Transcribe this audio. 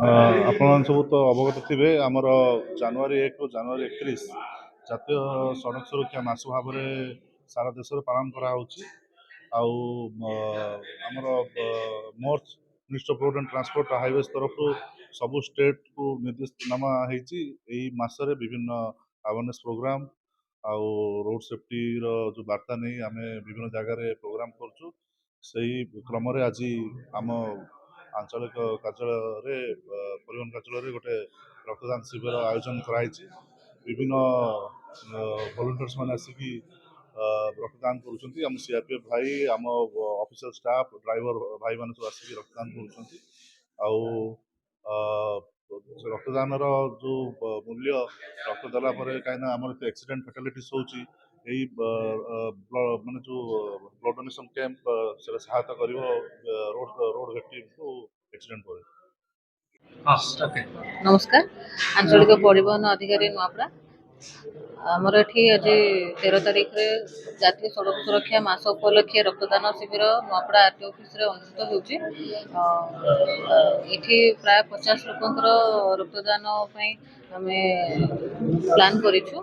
ଆପଣମାନେ ସବୁ ତ ଅବଗତ ଥିବେ ଆମର ଜାନୁଆରୀ 1 ରୁ ଜାନୁଆରୀ 31 ଜାତୀୟ ସଡ଼କ ସୁରକ୍ଷା ମାସ ଭାବରେ ସାରା ଦେଶରେ ପାଳନ କରାହେଉଛି। ଆଉ ଆମର ମୋର୍ଚ minister of road and transport highways ତରଫରୁ ସବୁ ଷ୍ଟେଟ୍କୁ ନିର୍ଦ୍ଦେଶନାମା ହେଇଛି ଏହି ମାସରେ ବିଭିନ୍ନ ଆୱାରନେସ୍ ପ୍ରୋଗ୍ରାମ୍ ଆଉ ରୋଡ୍ ସେଫ୍ଟିର ଯେଉଁ ବାର୍ତ୍ତା ନେଇ ଆମେ ବିଭିନ୍ନ ଜାଗାରେ ପ୍ରୋଗ୍ରାମ୍ କରୁଛୁ। ସେହି କ୍ରମରେ ଆଜି ଆମ ଆଞ୍ଚଳିକ କାର୍ଯ୍ୟାଳୟରେ ପରିବହନ କାର୍ଯ୍ୟାଳୟରେ ଗୋଟେ ରକ୍ତଦାନ ଶିବିର ଆୟୋଜନ କରାଯାଇଛି। ବିଭିନ୍ନ ଭଲେଣ୍ଟିୟର୍ସ ମାନେ ଆସିକି ରକ୍ତଦାନ କରୁଛନ୍ତି। ଆମ ସିଆର୍ପିଏଫ୍ ଭାଇ, ଆମ ଅଫିସିଆଲ ଷ୍ଟାଫ୍, ଡ୍ରାଇଭର ଭାଇମାନେ ସବୁ ଆସିକି ରକ୍ତଦାନ କରୁଛନ୍ତି। ଆଉ ରକ୍ତଦାନର ଯେଉଁ ମୂଲ୍ୟ, ରକ୍ତ ଦେଲା ପରେ କାହିଁକିନା ଆମର ଏତେ ଆକ୍ସିଡେଣ୍ଟ ଫାଟାଲିଟିସ୍ ହେଉଛି, ଏଇ ମାନେ ଯେଉଁ ବ୍ଲଡ୍ ଡୋନେସନ୍ କ୍ୟାମ୍ପ ସେଟା ସହାୟତା କରିବ ରୋଡ୍ ଭିକ୍ଟିମ୍କୁ ଆକ୍ସିଡେଣ୍ଟ ପରେ। ନମସ୍କାର, ଆଞ୍ଚଳିକ ପରିବହନ ଅଧିକାରୀ ନୂଆପଡ଼ା। ଆମର ଏଠି ଆଜି 13 ତାରିଖରେ ଜାତୀୟ ସଡ଼କ ସୁରକ୍ଷା ମାସ ଉପଲକ୍ଷେ ରକ୍ତଦାନ ଶିବିର ନୂଆପଡ଼ା ଆର୍ଟି ଅଫିସରେ ଅନୁଷ୍ଠିତ ହେଉଛି। ଏଠି ପ୍ରାୟ 50 ଲୋକଙ୍କର ରକ୍ତଦାନ ପାଇଁ ଆମେ ପ୍ଲାନ୍ କରିଛୁ।